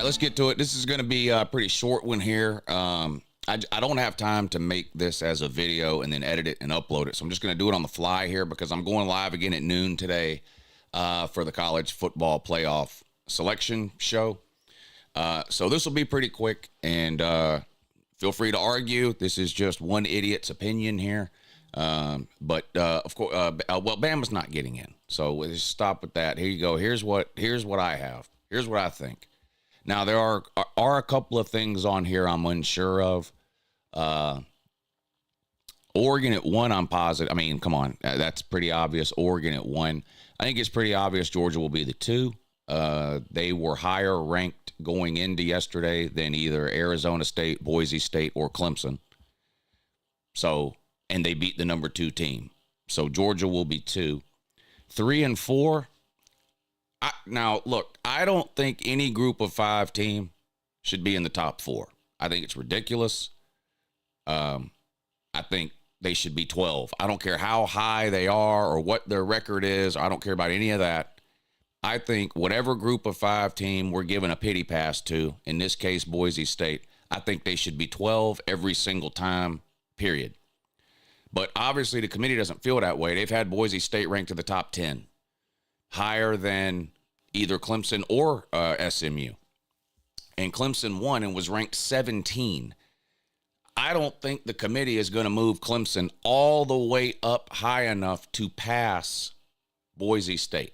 right, let's get to it. This is going to be a pretty short one here. I don't have time to make this as a video and then edit it and upload it. So I'm just going to do it on the fly here because I'm going live again at noon today for the college football playoff selection show. So this will be pretty quick, and feel free to argue. This is just one idiot's opinion here. But of course, well, Bama's not getting in. So we'll just stop with that. Here you go. Here's what I have. Here's what I think. Now, there are a couple of things on here I'm unsure of. Oregon at 1, I'm positive. I mean, come on. That's pretty obvious. Oregon at 1. I think it's pretty obvious Georgia will be the 2. They were higher ranked going into yesterday than either Arizona State, Boise State, or Clemson. So, and they beat the number 2 team. So Georgia will be 2. 3 and 4. Now, look, I don't think any group of 5 team should be in the top 4. I think it's ridiculous. I think they should be 12. I don't care how high they are or what their record is. I don't care about any of that. I think whatever group of 5 team we're giving a pity pass to, in this case, Boise State, I think they should be 12 every single time, period. But obviously the committee doesn't feel that way. They've had Boise State ranked to the top 10. Higher than either Clemson or SMU. And Clemson won and was ranked 17. I don't think the committee is going to move Clemson all the way up high enough to pass Boise State.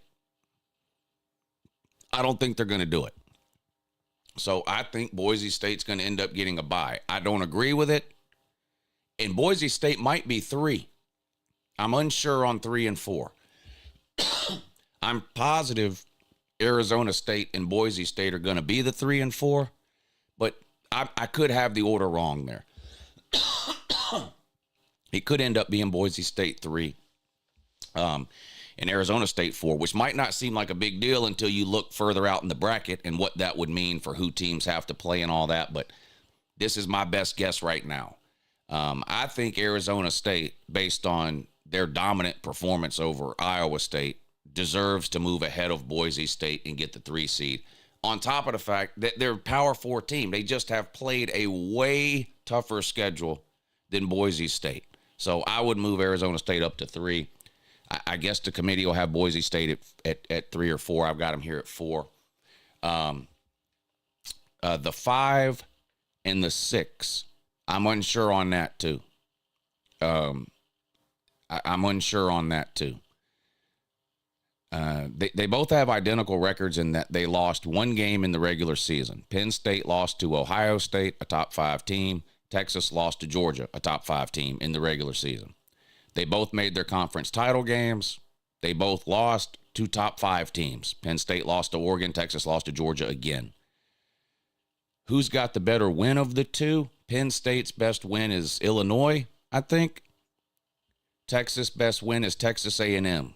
I don't think they're going to do it. So I think Boise State's going to end up getting a bye. I don't agree with it. And Boise State might be 3. I'm unsure on 3 and 4. I'm positive Arizona State and Boise State are going to be the 3 and 4, but I could have the order wrong there. It could end up being Boise State 3 and Arizona State 4, which might not seem like a big deal until you look further out in the bracket and what that would mean for who teams have to play and all that, but this is my best guess right now. I think Arizona State, based on their dominant performance over Iowa State, deserves to move ahead of Boise State and get the 3 seed. On top of the fact that they're a Power 4 team. They just have played a way tougher schedule than Boise State. So I would move Arizona State up to 3. I guess the committee will have Boise State at 3 or 4. I've got them here at 4. The 5 and the 6, I'm unsure on that too. I'm unsure on that too. They both have identical records in that they lost 1 game in the regular season. Penn State lost to Ohio State, a top 5 team. Texas lost to Georgia, a top 5 team in the regular season. They both made their conference title games. They both lost to top 5 teams. Penn State lost to Oregon. Texas lost to Georgia again. Who's got the better win of the 2? Penn State's best win is Illinois, I think. Texas' best win is Texas A&M.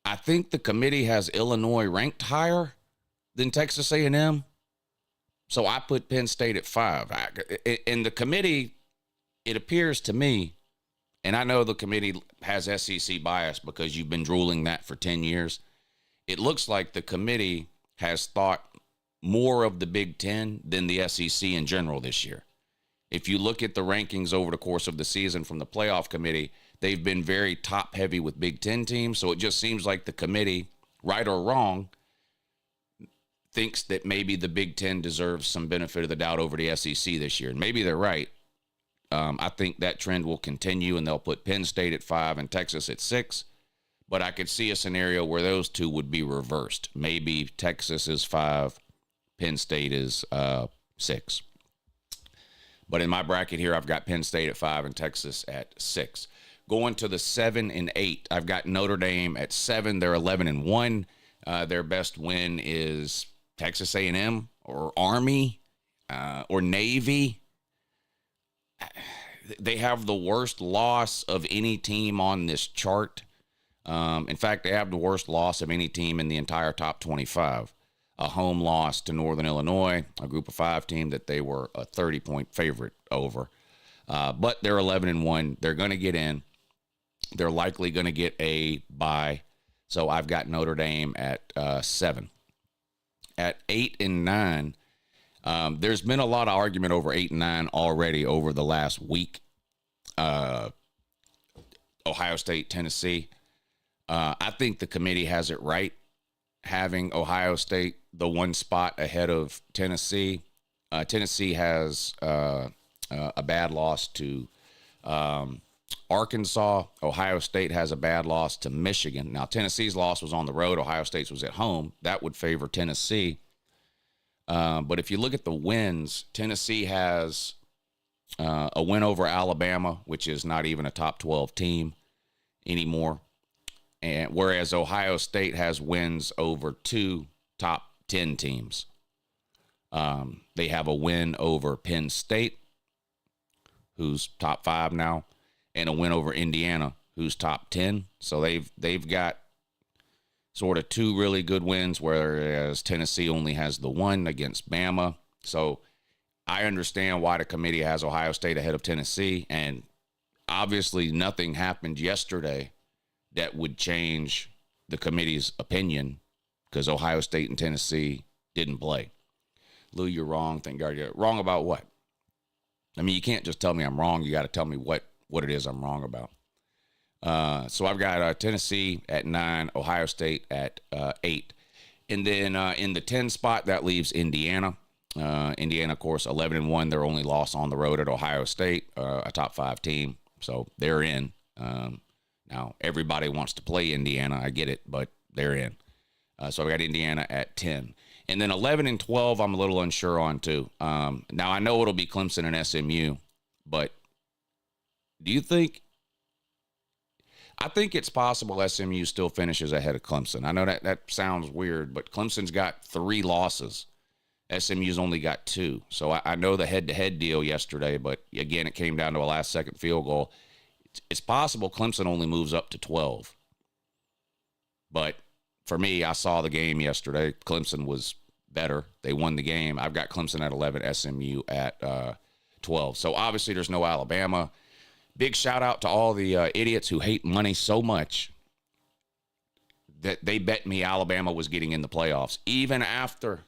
I think the committee has Illinois ranked higher than Texas A&M. So I put Penn State at 5. And the committee, it appears to me, and I know the committee has SEC bias because you've been drooling that for 10 years. It looks like the committee has thought more of the Big Ten than the SEC in general this year. If you look at the rankings over the course of the season from the playoff committee, they've been very top heavy with Big Ten teams. So it just seems like the committee, right or wrong, thinks that maybe the Big Ten deserves some benefit of the doubt over the SEC this year. And maybe they're right. I think that trend will continue, and they'll put Penn State at 5 and Texas at 6. But I could see a scenario where those two would be reversed. Maybe Texas is 5, Penn State is 6. But in my bracket here, I've got Penn State at 5 and Texas at 6. Going to the 7 and 8, I've got Notre Dame at 7. They're 11 and 1. Their best win is Texas A&M or Army or Navy. They have the worst loss of any team on this chart. In fact, they have the worst loss of any team in the entire top 25. A home loss to Northern Illinois, a group of 5 team that they were a 30-point favorite over. But they're 11 and 1. They're going to get in. They're likely going to get a bye. So I've got Notre Dame at 7. at 8-9. There's been a lot of argument over 8-9 already over the last week. Ohio State, Tennessee. I think the committee has it right, having Ohio State the one spot ahead of Tennessee. Tennessee has a bad loss to Arkansas. Ohio State has a bad loss to Michigan. Now, Tennessee's loss was on the road. Ohio State's was at home. That would favor Tennessee. But if you look at the wins, Tennessee has a win over Alabama, which is not even a top 12 team anymore. And whereas Ohio State has wins over 2 top 10 teams. They have a win over Penn State, who's top 5 now, and a win over Indiana, who's top 10. So they've got sort of 2 really good wins, whereas Tennessee only has the one against Bama. So I understand why the committee has Ohio State ahead of Tennessee, and obviously nothing happened yesterday that would change the committee's opinion, because Ohio State and Tennessee didn't play. Lou, you're wrong. Thank God you're wrong about what? I mean, you can't just tell me I'm wrong. You got to tell me what it is I'm wrong about. So I've got Tennessee at 9, Ohio State at 8. And then in the 10 spot, that leaves Indiana. Indiana, of course, 11-1. Their only loss on the road at Ohio State, a top 5 team. So they're in. Now, everybody wants to play Indiana. I get it, but they're in. So I've got Indiana at 10. And then 11 and 12, I'm a little unsure on, too. Now, I know it'll be Clemson and SMU, but do you think – I think it's possible SMU still finishes ahead of Clemson. I know that sounds weird, but Clemson's got 3 losses. SMU's only got 2. So I know the head-to-head deal yesterday, but, again, it came down to a last-second field goal. It's possible Clemson only moves up to 12. But for me, I saw the game yesterday. Clemson was better. They won the game. I've got Clemson at 11, SMU at 12. So obviously there's no Alabama. Big shout out to all the idiots who hate money so much that they bet me Alabama was getting in the playoffs, even after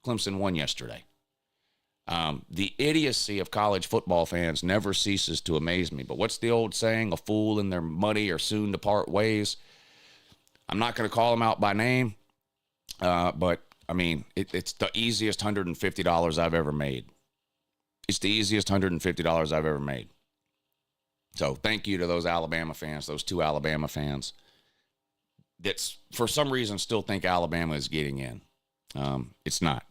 Clemson won yesterday. The idiocy of college football fans never ceases to amaze me. But what's the old saying? A fool and their money are soon to part ways. I'm not going to call them out by name, but, I mean, it's the easiest $150 I've ever made. It's the easiest $150 I've ever made. So thank you to those Alabama fans, those 2 Alabama fans that for some reason still think Alabama is getting in. It's not.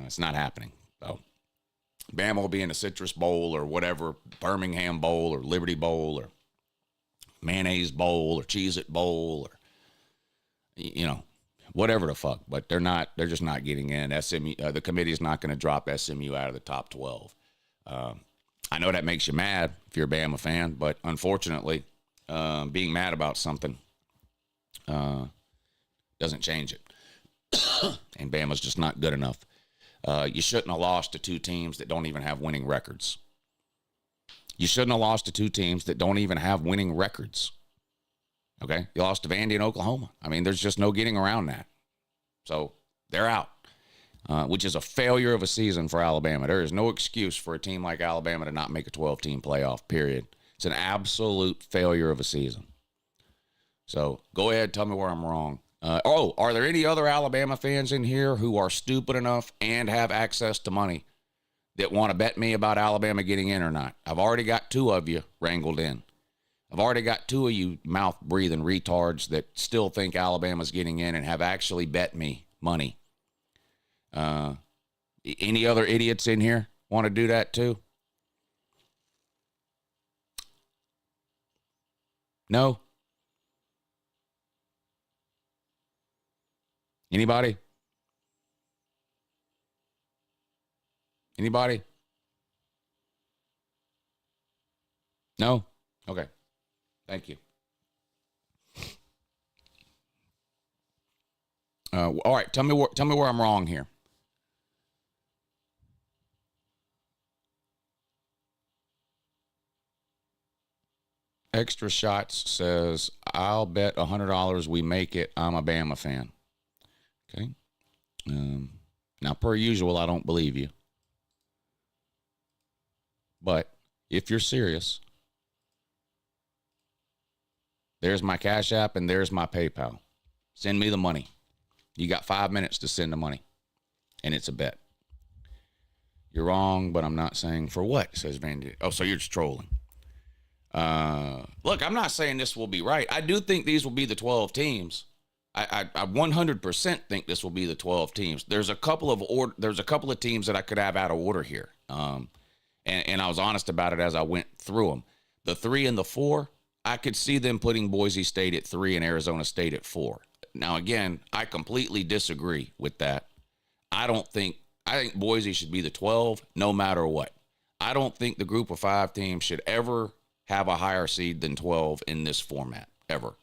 It's not happening. So Bama will be in a Citrus Bowl or whatever, Birmingham Bowl or Liberty Bowl or Mayonnaise Bowl or Cheez-It Bowl or, you know, whatever the fuck. But they're just not getting in. SMU, the committee's not going to drop SMU out of the top 12. I know that makes you mad if you're a Bama fan, but unfortunately, being mad about something doesn't change it. And Bama's just not good enough. You shouldn't have lost to 2 teams that don't even have winning records. You shouldn't have lost to 2 teams that don't even have winning records. Okay? You lost to Vandy and Oklahoma. I mean, there's just no getting around that. So they're out, which is a failure of a season for Alabama. There is no excuse for a team like Alabama to not make a 12-team playoff, period. It's an absolute failure of a season. So go ahead, tell me where I'm wrong. Are there any other Alabama fans in here who are stupid enough and have access to money that want to bet me about Alabama getting in or not? I've already got 2 of you wrangled in. I've already got 2 of you mouth-breathing retards that still think Alabama's getting in and have actually bet me money. Any other idiots in here want to do that too? No? Anybody? Anybody? No? Okay. Thank you. All right. Tell me where I'm wrong here. Extra Shots says, I'll bet $100 we make it. I'm a Bama fan. Okay. Now, per usual, I don't believe you. But if you're serious, there's my Cash App and there's my PayPal. Send me the money. You got 5 minutes to send the money. And it's a bet. You're wrong, but I'm not saying for what, says Vandy. Oh, so you're just trolling. Look, I'm not saying this will be right. I do think these will be the 12 teams. I 100% think this will be the 12 teams. There's a couple of teams that I could have out of order here. And I was honest about it as I went through them. The 3 and the 4, I could see them putting Boise State at 3 and Arizona State at 4. Now, again, I completely disagree with that. I think Boise should be the 12 no matter what. I don't think the group of 5 teams should ever have a higher seed than 12 in this format, ever.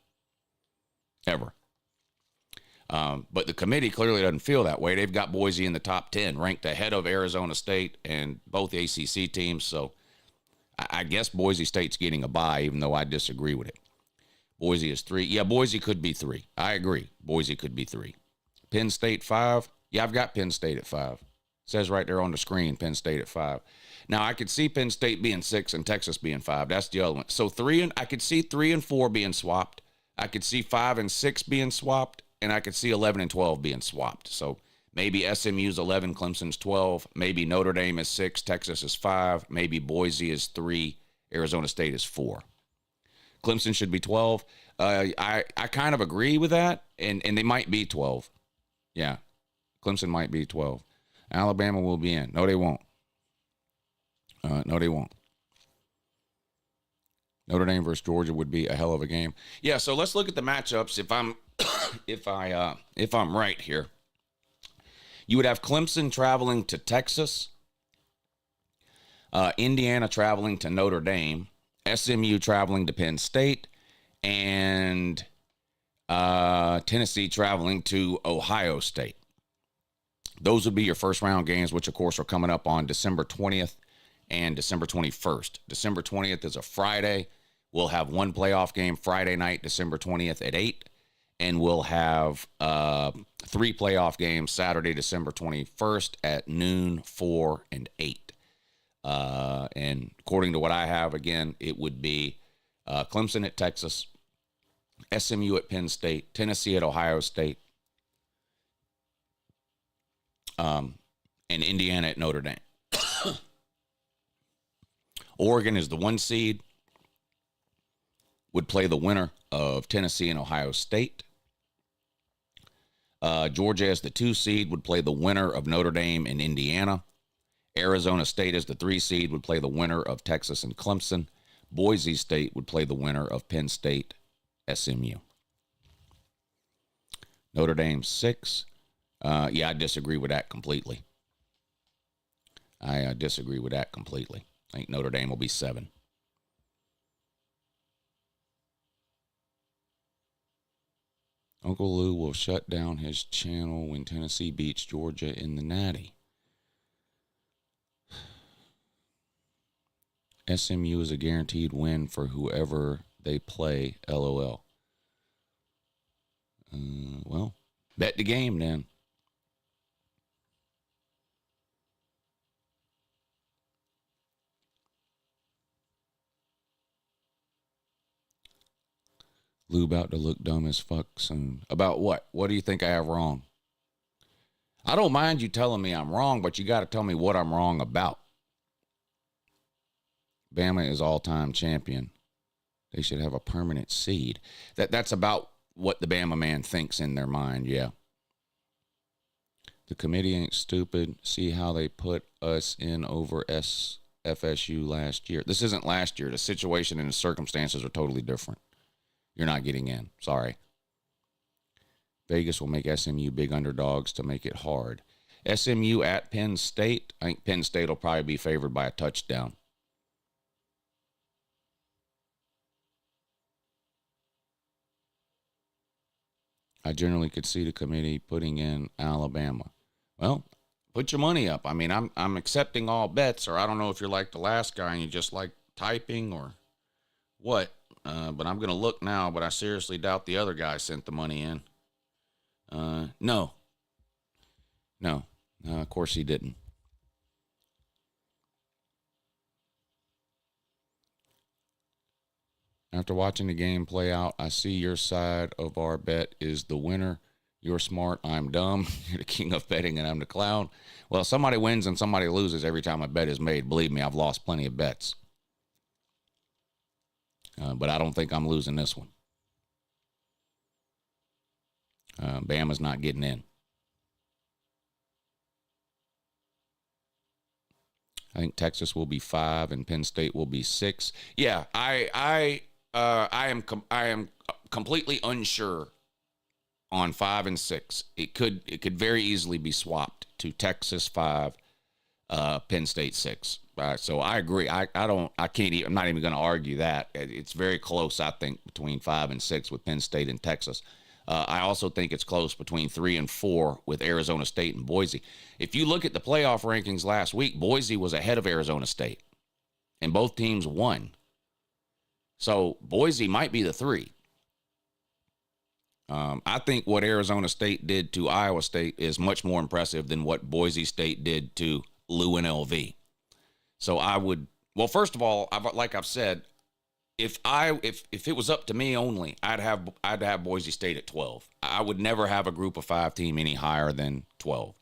But the committee clearly doesn't feel that way. They've got Boise in the top 10, ranked ahead of Arizona State and both ACC teams. So I guess Boise State's getting a bye, even though I disagree with it. Boise is 3. Yeah, Boise could be 3. I agree. Boise could be 3. Penn State 5. Yeah, I've got Penn State at 5. It says right there on the screen, Penn State at 5. Now, I could see Penn State being 6 and Texas being 5. That's the other one. So I could see 3 and 4 being swapped. I could see 5 and 6 being swapped. And I could see 11 and 12 being swapped. So maybe SMU's 11, Clemson's 12. Maybe Notre Dame is 6, Texas is 5. Maybe Boise is 3, Arizona State is 4. Clemson should be 12. I kind of agree with that, and they might be 12. Yeah, Clemson might be 12. Alabama will be in. No, they won't. No, they won't. Notre Dame versus Georgia would be a hell of a game. Yeah, so let's look at the matchups. If I'm right here, you would have Clemson traveling to Texas, Indiana traveling to Notre Dame, SMU traveling to Penn State, and Tennessee traveling to Ohio State. Those would be your first round games, which of course are coming up on December 20th and December 21st. December 20th is a Friday. We'll have one playoff game Friday night, December 20th at 8. And we'll have 3 playoff games Saturday, December 21st at noon, 4, and 8. And according to what I have, again, it would be Clemson at Texas, SMU at Penn State, Tennessee at Ohio State, and Indiana at Notre Dame. Oregon is the 1 seed, would play the winner of Tennessee and Ohio State. Georgia as the 2 seed would play the winner of Notre Dame and Indiana. Arizona State as the 3 seed would play the winner of Texas and Clemson. Boise State would play the winner of Penn State, SMU. Notre Dame 6. Yeah, I disagree with that completely. I disagree with that completely. I think Notre Dame will be 7. Uncle Lou will shut down his channel when Tennessee beats Georgia in the Natty. SMU is a guaranteed win for whoever they play, LOL. Well, bet the game then. Lou about to look dumb as fuck soon. About what? What do you think I have wrong? I don't mind you telling me I'm wrong, but you got to tell me what I'm wrong about. Bama is all-time champion. They should have a permanent seed. That's about what the Bama man thinks in their mind, yeah. The committee ain't stupid. See how they put us in over FSU last year. This isn't last year. The situation and the circumstances are totally different. You're not getting in. Sorry. Vegas will make SMU big underdogs to make it hard. SMU at Penn State. I think Penn State will probably be favored by a touchdown. I generally could see the committee putting in Alabama. Well, put your money up. I mean, I'm accepting all bets, or I don't know if you're like the last guy and you just like typing or what. But I'm going to look now, but I seriously doubt the other guy sent the money in. No. No. Of course he didn't. After watching the game play out, I see your side of our bet is the winner. You're smart. I'm dumb. You're the king of betting, and I'm the clown. Well, somebody wins and somebody loses every time a bet is made. Believe me, I've lost plenty of bets. But I don't think I'm losing this one. Bama's not getting in. I think Texas will be 5 and Penn State will be 6. Yeah, I am completely unsure on 5 and 6. It could very easily be swapped to Texas 5, Penn State 6. So I agree. I'm not even going to argue that. It's very close, I think, between 5 and 6 with Penn State and Texas. I also think it's close between 3 and 4 with Arizona State and Boise. If you look at the playoff rankings last week, Boise was ahead of Arizona State, and both teams won. So Boise might be the 3. I think what Arizona State did to Iowa State is much more impressive than what Boise State did to UNLV. So first of all, like I've said, if it was up to me only, I'd have Boise State at 12. I would never have a group of 5 team any higher than 12.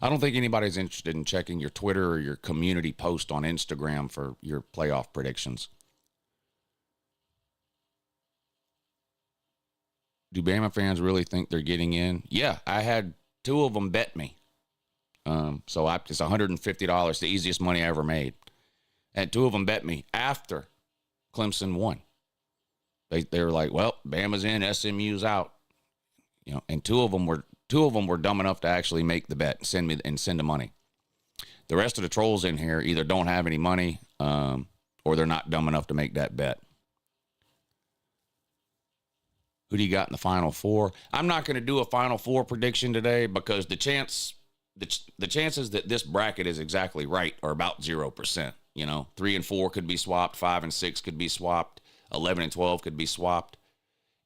I don't think anybody's interested in checking your Twitter or your community post on Instagram for your playoff predictions. Do Bama fans really think they're getting in? Yeah, I had 2 of them bet me. It's $150, the easiest money I ever made. And 2 of them bet me after Clemson won. They were like, well, Bama's in, SMU's out. And 2 of them were dumb enough to actually make the bet and send the money. The rest of the trolls in here either don't have any money, or they're not dumb enough to make that bet. Who do you got in the Final Four? I'm not going to do a Final Four prediction today because the chances that this bracket is exactly right are about 0%. 3 and 4 could be swapped, 5 and 6 could be swapped, 11 and 12 could be swapped.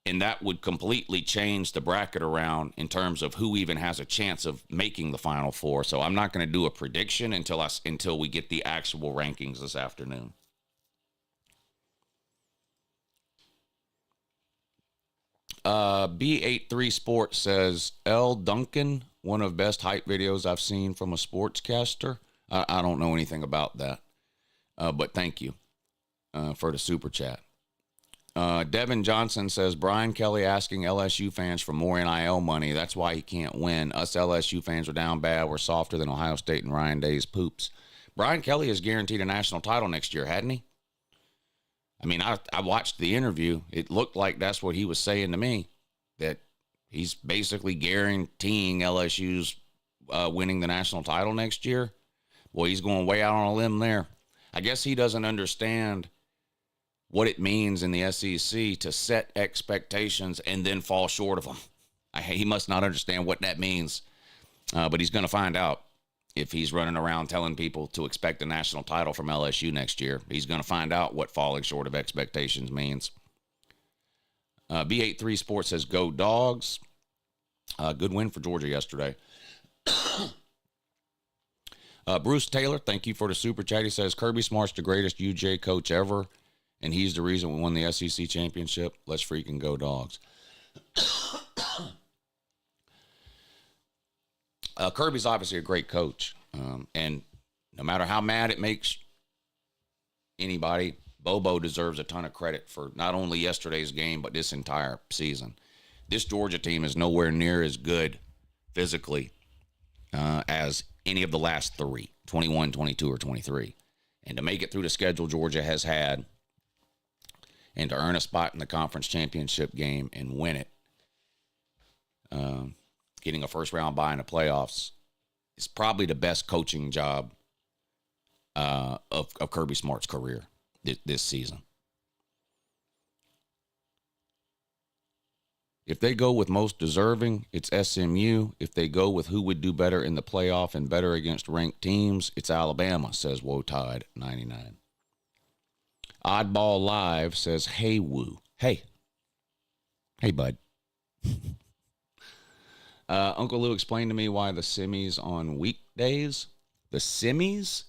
And that would completely change the bracket around in terms of who even has a chance of making the Final Four. So I'm not going to do a prediction until we get the actual rankings this afternoon. B83 Sports says, L. Duncan, one of best hype videos I've seen from a sportscaster. I don't know anything about that, but thank you for the super chat. Devin Johnson says, Brian Kelly asking LSU fans for more NIL money. That's why he can't win. Us LSU fans are down bad. We're softer than Ohio State and Ryan Day's poops. Brian Kelly is guaranteed a national title next year, hadn't he? I mean, I watched the interview. It looked like that's what he was saying to me, that he's basically guaranteeing LSU's winning the national title next year. Boy, he's going way out on a limb there. I guess he doesn't understand what it means in the SEC to set expectations and then fall short of them. He must not understand what that means, but he's going to find out. If he's running around telling people to expect a national title from LSU next year, he's going to find out what falling short of expectations means. B83 Sports says, go Dogs. Good win for Georgia yesterday. Bruce Taylor, thank you for the super chat. He says, Kirby Smart's the greatest UJ coach ever, and he's the reason we won the SEC championship. Let's freaking go Dogs. Kirby's obviously a great coach, and no matter how mad it makes anybody, Bobo deserves a ton of credit for not only yesterday's game, but this entire season. This Georgia team is nowhere near as good physically as any of the last 3, 21, 22, or 23. And to make it through the schedule Georgia has had and to earn a spot in the conference championship game and win it, getting a first-round bye in the playoffs is probably the best coaching job of Kirby Smart's career this season. If they go with most deserving, it's SMU. If they go with who would do better in the playoff and better against ranked teams, it's Alabama, says Wotide 99. Oddball Live says, hey, Woo. Hey. Hey, bud. Uncle Lou explained to me why the semis on weekdays. The semis?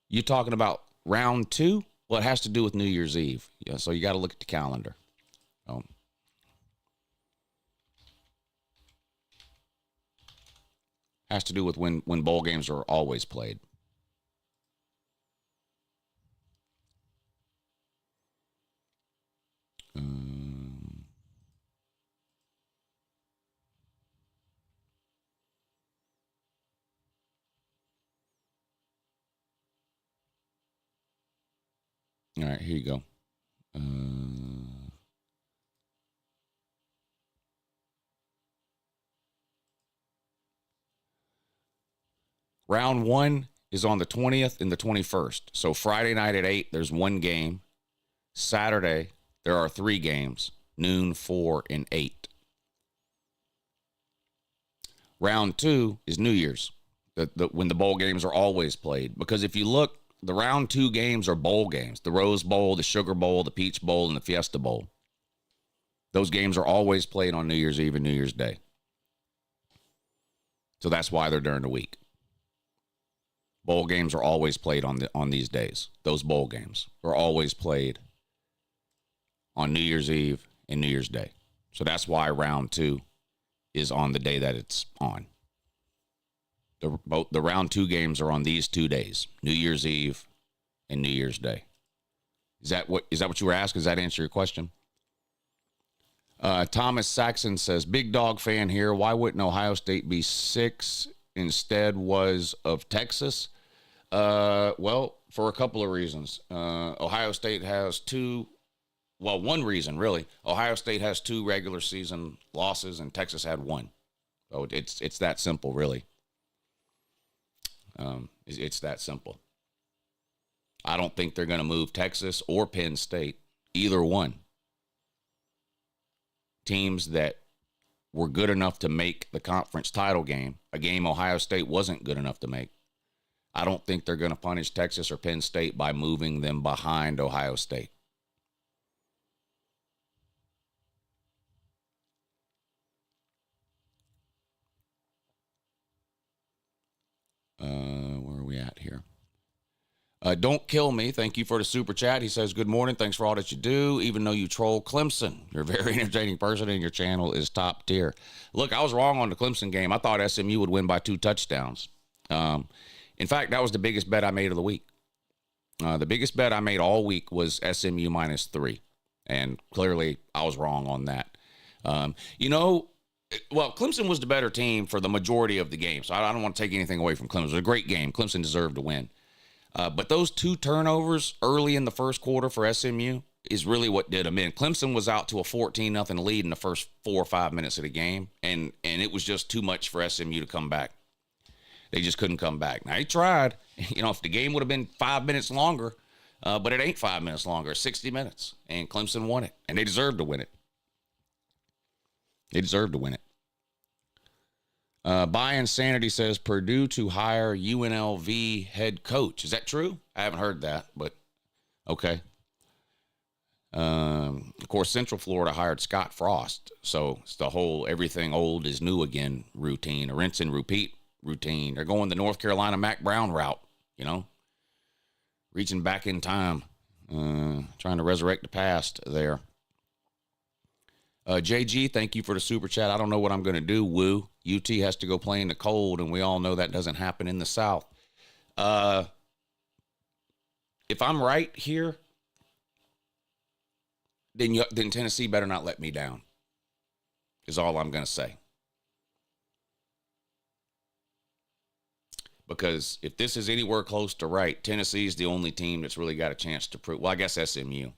You talking about round 2? Well, it has to do with New Year's Eve. Yeah, so you got to look at the calendar. Has to do with when bowl games are always played. All right, here you go. Round 1 is on the 20th and the 21st. So Friday night at 8, there's one game. Saturday, there are 3 games, noon, 4, and 8. Round 2 is New Year's, when the bowl games are always played. Because if you look, the round 2 games are bowl games. The Rose Bowl, the Sugar Bowl, the Peach Bowl, and the Fiesta Bowl. Those games are always played on New Year's Eve and New Year's Day. So that's why they're during the week. Bowl games are always played on these days. Those bowl games are always played on New Year's Eve and New Year's Day. So that's why round 2 is on the day that it's on. The round 2 games are on these 2 days, New Year's Eve and New Year's Day. Is that what you were asking? Does that answer your question? Thomas Saxon says, big dog fan here. Why wouldn't Ohio State be 6 instead was of Texas? Well, for a couple of reasons. Ohio State has one reason, really. Ohio State has 2 regular season losses, and Texas had 1. So it's that simple, really. It's that simple. I don't think they're going to move Texas or Penn State, either one. Teams that were good enough to make the conference title game, a game Ohio State wasn't good enough to make. I don't think they're going to punish Texas or Penn State by moving them behind Ohio State. Where are we at here? Don't kill me. Thank you for the super chat. He says, good morning. Thanks for all that you do. Even though you troll Clemson, you're a very entertaining person and your channel is top tier. Look, I was wrong on the Clemson game. I thought SMU would win by 2 touchdowns. In fact, that was the biggest bet I made of the week. The biggest bet I made all week was SMU -3. And clearly I was wrong on that. Clemson was the better team for the majority of the game. So I don't want to take anything away from Clemson. It was a great game. Clemson deserved to win. But those 2 turnovers early in the first quarter for SMU is really what did them in. Clemson was out to a 14-0 lead in the first 4 or 5 minutes of the game, and it was just too much for SMU to come back. They just couldn't come back. Now, they tried. If the game would have been 5 minutes longer, but it ain't 5 minutes longer. It's 60 minutes, and Clemson won it, and they deserved to win it. They deserved to win it. By Insanity says Purdue to hire UNLV head coach. Is that true? I haven't heard that, but okay. Of course, Central Florida hired Scott Frost. So it's the whole everything old is new again routine, a rinse and repeat routine. They're going the North Carolina Mac Brown route, reaching back in time, trying to resurrect the past there. JG, thank you for the super chat. I don't know what I'm going to do. Woo. UT has to go play in the cold, and we all know that doesn't happen in the South. If I'm right here, then Tennessee better not let me down, is all I'm going to say. Because if this is anywhere close to right, Tennessee is the only team that's really got a chance to prove. Well, I guess SMU.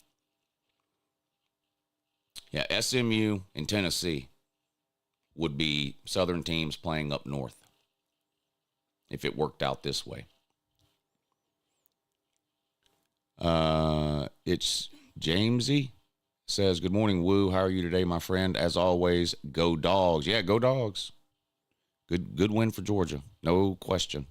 Yeah, SMU and Tennessee would be Southern teams playing up north if it worked out this way. It's Jamesy. says, good morning, Woo. How are you today, my friend? As always, go Dogs. Yeah, go Dogs. Good win for Georgia. No question.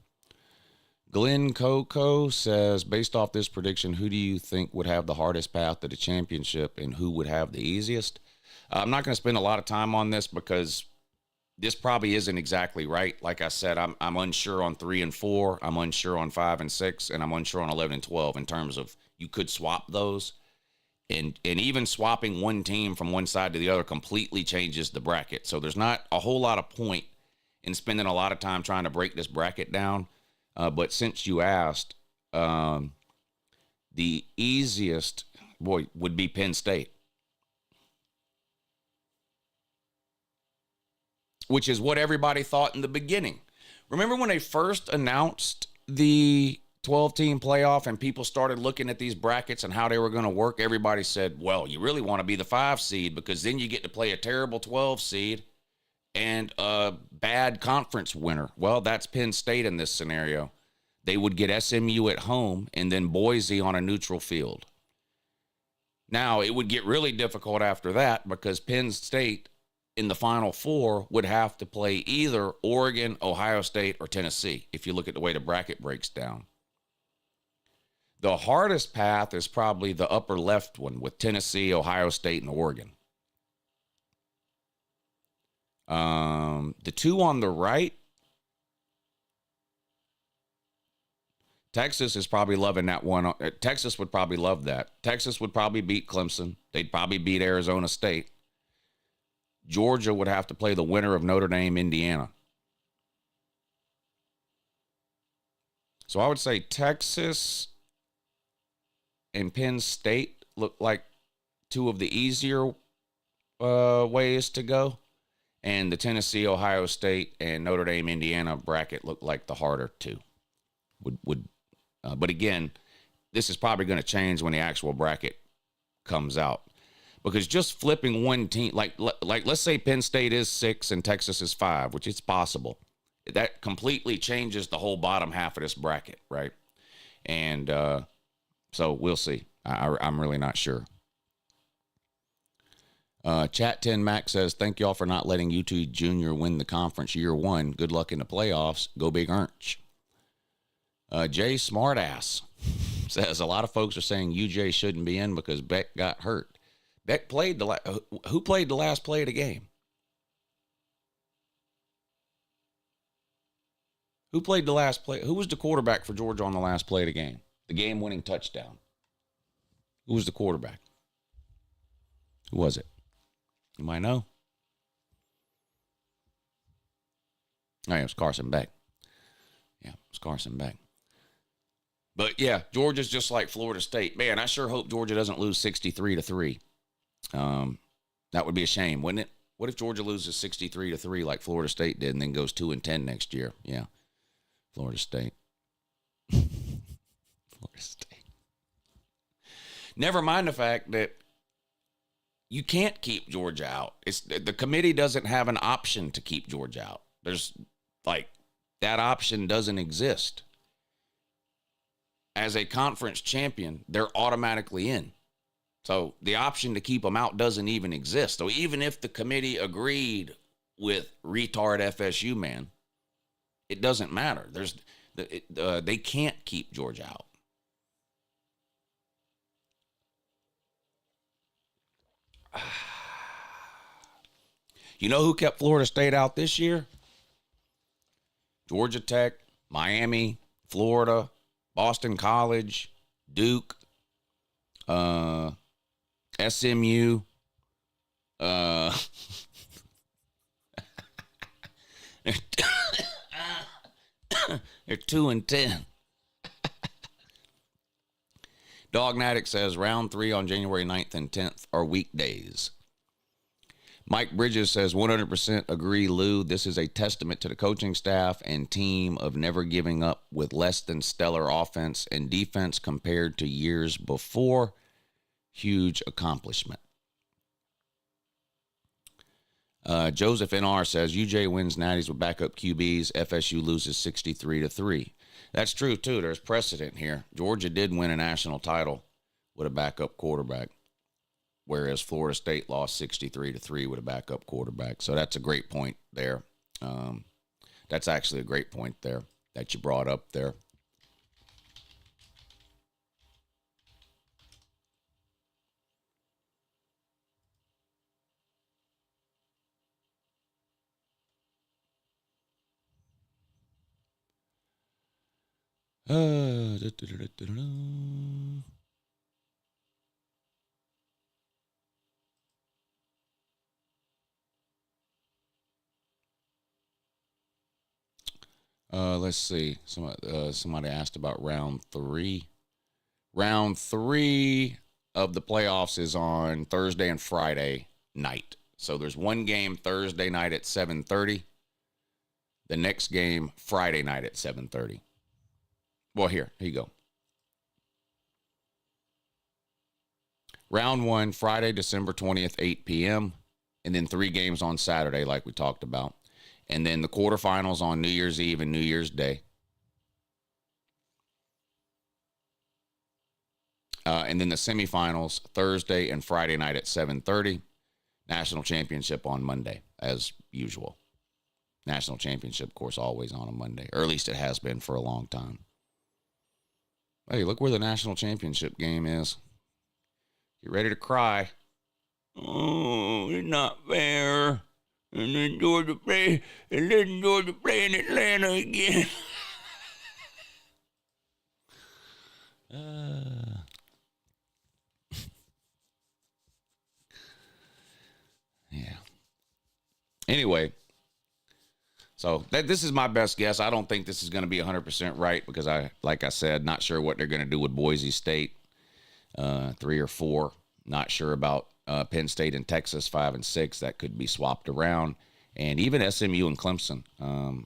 Glenn Coco says, based off this prediction, who do you think would have the hardest path to the championship and who would have the easiest? I'm not going to spend a lot of time on this because this probably isn't exactly right. Like I said, I'm unsure on 3 and 4. I'm unsure on 5 and 6, and I'm unsure on 11 and 12 in terms of you could swap those. And even swapping one team from one side to the other completely changes the bracket. So there's not a whole lot of point in spending a lot of time trying to break this bracket down. But since you asked, the easiest, would be Penn State. Which is what everybody thought in the beginning. Remember when they first announced the 12-team playoff and people started looking at these brackets and how they were going to work? Everybody said, well, you really want to be the 5 seed because then you get to play a terrible 12 seed and a bad conference winner. Well, that's Penn State in this scenario. They would get SMU at home and then Boise on a neutral field. Now, it would get really difficult after that because Penn State in the Final Four would have to play either Oregon, Ohio State, or Tennessee, if you look at the way the bracket breaks down. The hardest path is probably the upper left one with Tennessee, Ohio State, and Oregon. The two on the right, Texas is probably loving that one. Texas would probably love that. Texas would probably beat Clemson. They'd probably beat Arizona State. Georgia would have to play the winner of Notre Dame, Indiana. So I would say Texas and Penn State look like two of the easier ways to go. And the Tennessee, Ohio State, and Notre Dame, Indiana bracket look like the harder two. But again, this is probably going to change when the actual bracket comes out. Because just flipping one team, like let's say Penn State is 6 and Texas is 5, which is possible. That completely changes the whole bottom half of this bracket, right? And so we'll see. I'm really not sure. Chat 10 Max says, thank y'all for not letting UT Junior win the conference year 1. Good luck in the playoffs. Go Big Ernch. Jay Smartass says, a lot of folks are saying UJ shouldn't be in because Beck got hurt. Beck played who played the last play of the game? Who played the last play? Who was the quarterback for Georgia on the last play of the game? The game-winning touchdown. Who was the quarterback? Who was it? You might know. Oh, it was Carson Beck. Yeah, it was Carson Beck. But, yeah, Georgia's just like Florida State. Man, I sure hope Georgia doesn't lose 63-3. That would be a shame, wouldn't it? What if Georgia loses 63-3 like Florida State did and then goes 2-10 next year? Yeah, Florida State. Florida State. Never mind the fact that you can't keep Georgia out. The committee doesn't have an option to keep Georgia out. There's that option doesn't exist. As a conference champion, they're automatically in. So the option to keep them out doesn't even exist. So even if the committee agreed with retard FSU, man, it doesn't matter. They can't keep Georgia out. You know who kept Florida State out this year? Georgia Tech, Miami, Florida, Boston College, Duke, SMU, they're 2-10. Dognatic says round 3 on January 9th and 10th are weekdays. Mike Bridges says 100% agree, Lou. This is a testament to the coaching staff and team of never giving up with less than stellar offense and defense compared to years before. Huge accomplishment. Joseph NR says UJ wins natties with backup QBs. FSU loses 63-3. That's true, too. There's precedent here. Georgia did win a national title with a backup quarterback. whereas Florida State lost 63-3 with a backup quarterback. So that's a great point there. That's actually a great point there that you brought up there. Let's see. Somebody asked about round 3. Round 3 of the playoffs is on Thursday and Friday night. So there's one game Thursday night at 7:30. The next game Friday night at 7:30. Well, here you go. Round 1, Friday, December 20th, 8 p.m. And then 3 games on Saturday, like we talked about. And then the quarterfinals on New Year's Eve and New Year's Day. And then the semifinals Thursday and Friday night at 7:30. National championship on Monday, as usual. National championship, of course, always on a Monday. Or at least it has been for a long time. Hey, look where the national championship game is. Get ready to cry. Oh, it's not fair. And then Georgia play in Atlanta again. Yeah. Anyway, so this is my best guess. I don't think this is going to be 100% right because like I said, not sure what they're going to do with Boise State, 3 or 4. Not sure about Penn State and Texas, 5 and 6. That could be swapped around. And even SMU and Clemson.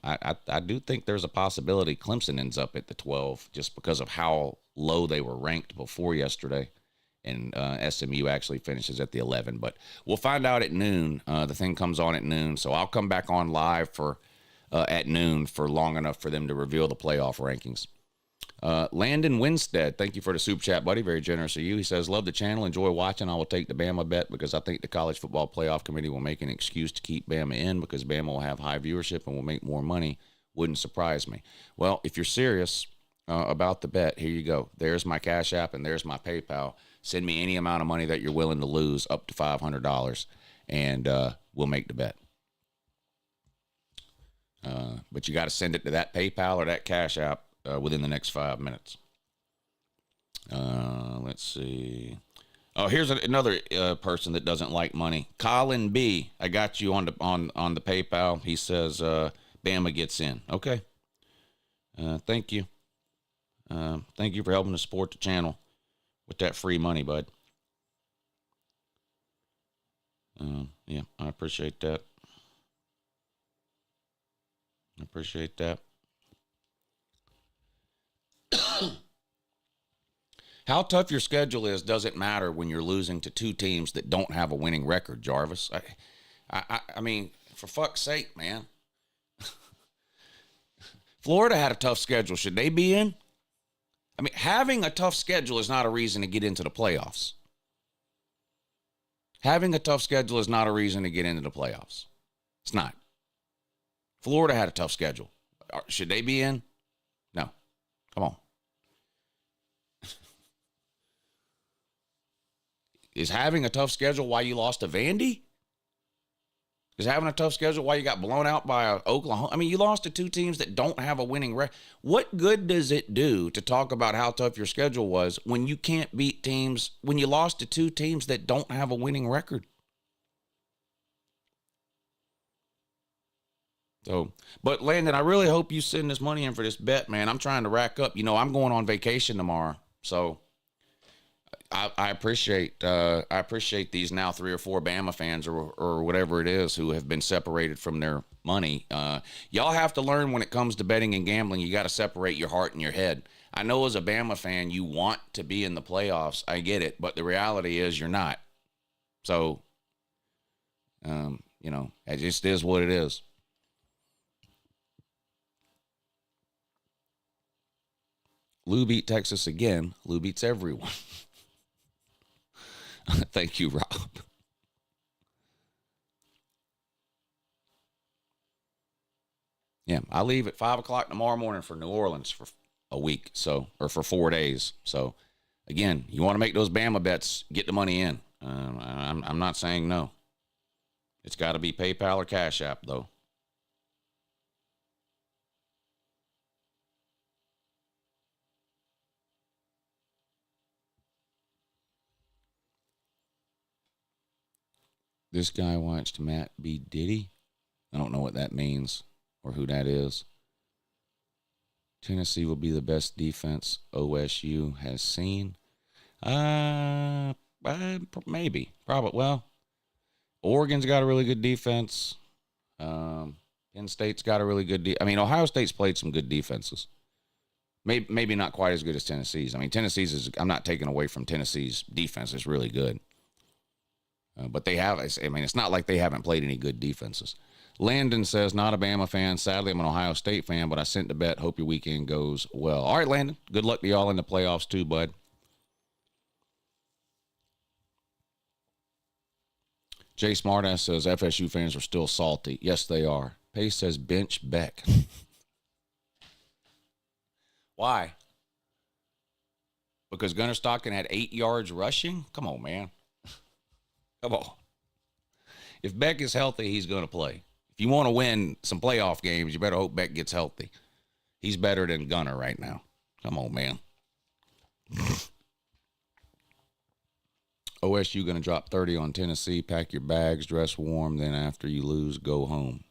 I do think there's a possibility Clemson ends up at the 12 just because of how low they were ranked before yesterday. And SMU actually finishes at the 11. But we'll find out at noon. The thing comes on at noon. So I'll come back on live at noon for long enough for them to reveal the playoff rankings. Landon Winstead, thank you for the super chat, buddy. Very generous of you. He says, love the channel. Enjoy watching. I will take the Bama bet because I think the College Football Playoff Committee will make an excuse to keep Bama in because Bama will have high viewership and will make more money. Wouldn't surprise me. Well, if you're serious about the bet, here you go. There's my Cash App and there's my PayPal. Send me any amount of money that you're willing to lose, up to $500, and we'll make the bet. But you got to send it to that PayPal or that Cash App within the next 5 minutes. Let's see. Oh, here's another person that doesn't like money. Colin B. I got you on the PayPal. He says Bama gets in. Okay. Thank you. Thank you for helping to support the channel with that free money, bud. Yeah, I appreciate that. I appreciate that. How tough your schedule is doesn't matter when you're losing to 2 teams that don't have a winning record, Jarvis. I mean, for fuck's sake, man. Florida had a tough schedule. Should they be in? I mean, having a tough schedule is not a reason to get into the playoffs. Having a tough schedule is not a reason to get into the playoffs. It's not. Florida had a tough schedule. Should they be in? No. Come on. Is having a tough schedule why you lost to Vandy? Is having a tough schedule why you got blown out by Oklahoma? I mean, you lost to 2 teams that don't have a winning record. What good does it do to talk about how tough your schedule was when you can't beat teams, when you lost to 2 teams that don't have a winning record? So, but Landon, I really hope you send this money in for this bet, man. I'm trying to rack up. You know, I'm going on vacation tomorrow, so I appreciate these now 3 or 4 Bama fans or whatever it is who have been separated from their money. Y'all have to learn when it comes to betting and gambling, you got to separate your heart and your head. I know as a Bama fan, you want to be in the playoffs. I get it, but the reality is you're not. So, you know, it just is what it is. Lou beat Texas again. Lou beats everyone. Thank you, Rob. Yeah, I leave at 5 o'clock tomorrow morning for New Orleans for a week, or for 4 days. So, again, you want to make those Bama bets, get the money in. I'm not saying no. It's got to be PayPal or Cash App, though. This guy watched Matt B. Diddy. I don't know what that means or who that is. Tennessee will be the best defense OSU has seen. Maybe. Probably. Well, Oregon's got a really good defense. Penn State's got a really good Ohio State's played some good defenses. Maybe not quite as good as Tennessee's. I'm not taking away from Tennessee's defense. It's really good. But they have, it's not like they haven't played any good defenses. Landon says, not a Bama fan. Sadly, I'm an Ohio State fan, but I sent the bet. Hope your weekend goes well. All right, Landon. Good luck to y'all in the playoffs too, bud. Jay Smartass says, FSU fans are still salty. Yes, they are. Pace says, bench Beck. Why? Because Gunnar Stockton had 8 yards rushing? Come on, man. Come on. If Beck is healthy, he's going to play. If you want to win some playoff games, you better hope Beck gets healthy. He's better than Gunnar right now. Come on, man. OSU going to drop 30 on Tennessee. Pack your bags, dress warm, then after you lose, go home.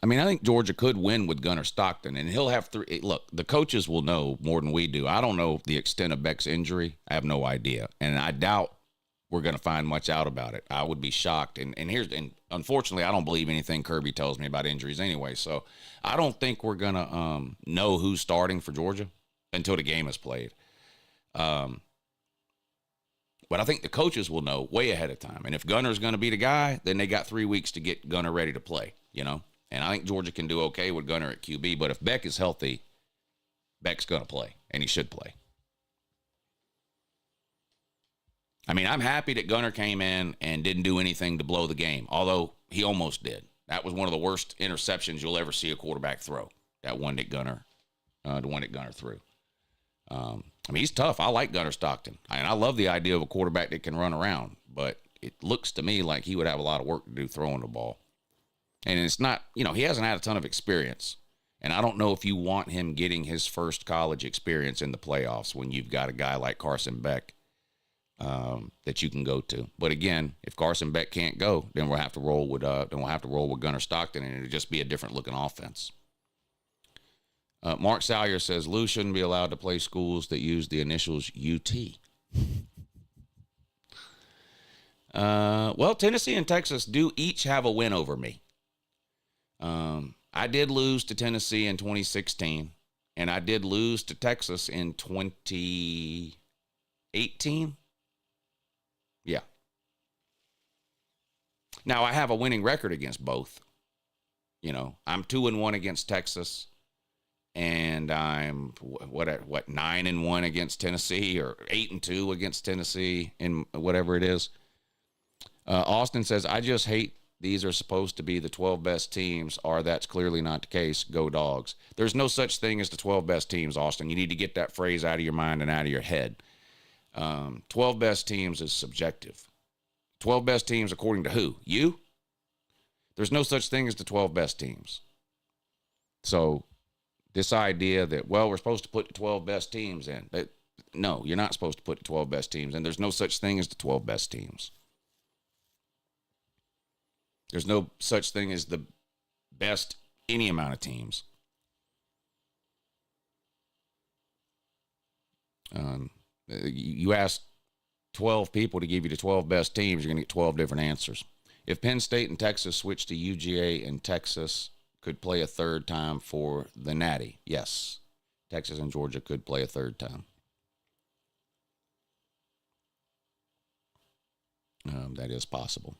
I think Georgia could win with Gunnar Stockton, and he'll have 3. Look, the coaches will know more than we do. I don't know the extent of Beck's injury. I have no idea, and I doubt we're going to find much out about it. I would be shocked. And unfortunately, I don't believe anything Kirby tells me about injuries anyway. So I don't think we're going to know who's starting for Georgia until the game is played. But I think the coaches will know way ahead of time. And if Gunner's going to be the guy, then they got 3 weeks to get Gunner ready to play, And I think Georgia can do okay with Gunner at QB. But if Beck is healthy, Beck's going to play, and he should play. I'm happy that Gunner came in and didn't do anything to blow the game, although he almost did. That was one of the worst interceptions you'll ever see a quarterback throw, the one that Gunner threw. He's tough. I like Gunner Stockton, and I love the idea of a quarterback that can run around, but it looks to me like he would have a lot of work to do throwing the ball. And it's not, he hasn't had a ton of experience, and I don't know if you want him getting his first college experience in the playoffs when you've got a guy like Carson Beck that you can go to. But again, if Carson Beck can't go, then we'll have to roll with Gunner Stockton, and it'll just be a different looking offense. Mark Salyer says Lou shouldn't be allowed to play schools that use the initials UT. Well, Tennessee and Texas do each have a win over me. I did lose to Tennessee in 2016, and I did lose to Texas in 2018. Yeah. Now, I have a winning record against both. I'm 2-1 against Texas, and I'm 9-1 against Tennessee, or 8-2 against Tennessee, in whatever it is. Austin says, I just hate these are supposed to be the 12 best teams, or that's clearly not the case. Go Dogs. There's no such thing as the 12 best teams, Austin. You need to get that phrase out of your mind and out of your head. 12 best teams is subjective. 12 best teams according to who? You? There's no such thing as the 12 best teams. So this idea that, we're supposed to put the 12 best teams in. No, you're not supposed to put the 12 best teams in. There's no such thing as the 12 best teams. There's no such thing as the best any amount of teams. You ask 12 people to give you the 12 best teams, you're going to get 12 different answers. If Penn State and Texas switch to UGA and Texas could play a third time for the Natty, yes. Texas and Georgia could play a third time. That is possible.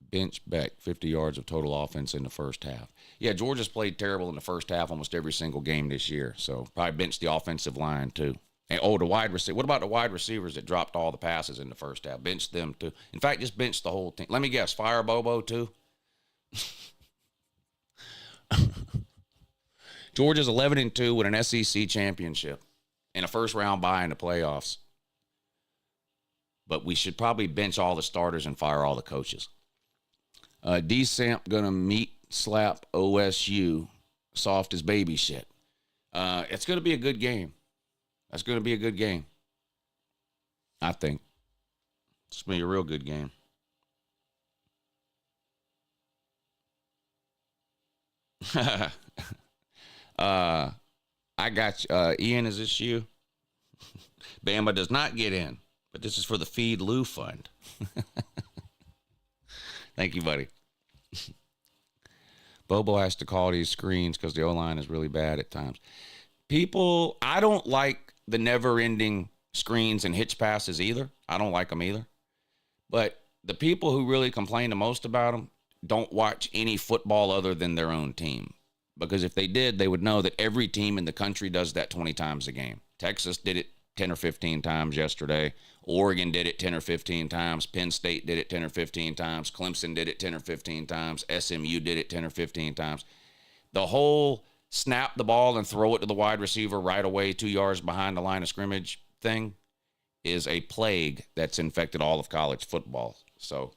bench Beck, 50 yards of total offense in the first half. Yeah, Georgia's played terrible in the first half almost every single game this year, so probably bench the offensive line too. And, the wide receiver. What about the wide receivers that dropped all the passes in the first half? Bench them too. In fact, just bench the whole team. Let me guess, fire Bobo too? Georgia's 11-2 with an SEC championship and a first-round bye in the playoffs. But we should probably bench all the starters and fire all the coaches. D-Samp going to meat slap OSU soft as baby shit. It's going to be a good game. That's going to be a good game. I think. It's going to be a real good game. I got Ian, is this you? Bama does not get in, but this is for the Feed Lou Fund. Thank you, buddy. Bobo has to call these screens because the O-line is really bad at times. People, I don't like the never-ending screens and hitch passes either. I don't like them either. But the people who really complain the most about them don't watch any football other than their own team. Because if they did, they would know that every team in the country does that 20 times a game. Texas did it 10 or 15 times yesterday. Oregon did it 10 or 15 times. Penn State did it 10 or 15 times. Clemson did it 10 or 15 times. SMU did it 10 or 15 times. The whole snap the ball and throw it to the wide receiver right away 2 yards behind the line of scrimmage thing is a plague that's infected all of college football. So,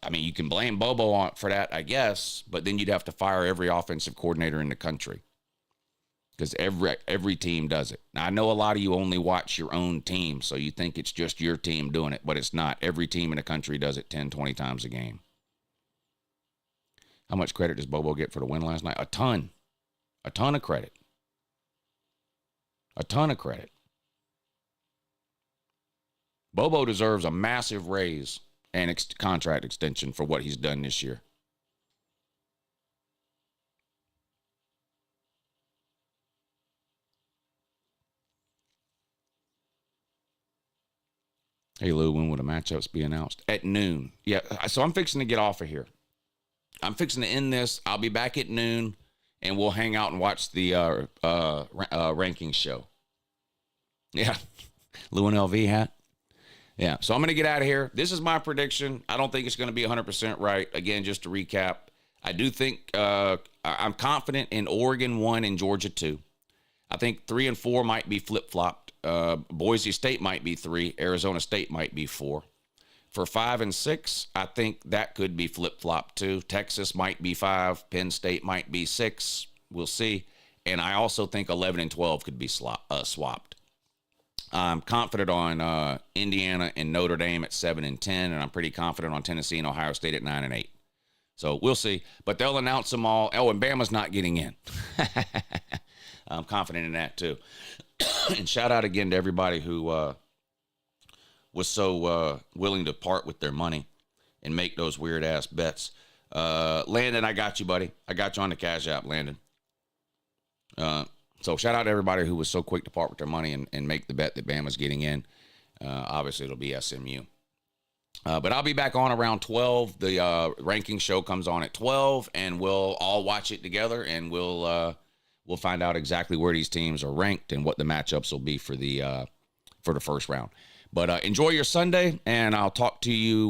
I mean, you can blame Bobo for that, I guess, but then you'd have to fire every offensive coordinator in the country because every team does it. Now, I know a lot of you only watch your own team, so you think it's just your team doing it, but it's not. Every team in the country does it 10, 20 times a game. How much credit does Bobo get for the win last night? A ton. A ton of credit. A ton of credit. Bobo deserves a massive raise and contract extension for what he's done this year. Hey, Lou, when will the matchups be announced? At noon. Yeah, so I'm fixing to get off of here. I'm fixing to end this. I'll be back at noon, and we'll hang out and watch the rankings show. Yeah, Lou and LV hat. Yeah, so I'm going to get out of here. This is my prediction. I don't think it's going to be 100% right. Again, just to recap, I do think I'm confident in Oregon 1 and Georgia 2. I think 3 and 4 might be flip-flopped. Boise State might be 3. Arizona State might be 4. For 5 and 6, I think that could be flip-flopped too. Texas might be 5. Penn State might be 6. We'll see. And I also think 11 and 12 could be swapped. I'm confident on Indiana and Notre Dame at 7 and 10, and I'm pretty confident on Tennessee and Ohio State at 9 and 8. So we'll see. But they'll announce them all. Oh, and Bama's not getting in. I'm confident in that too. And shout out again to everybody who was so willing to part with their money and make those weird-ass bets. Landon, I got you, buddy. I got you on the Cash App, Landon. So shout out to everybody who was so quick to part with their money and make the bet that Bama's getting in. Obviously, it'll be SMU. But I'll be back on around 12. The ranking show comes on at 12, and we'll all watch it together, and we'll find out exactly where these teams are ranked and what the matchups will be for the first round. But enjoy your Sunday, and I'll talk to you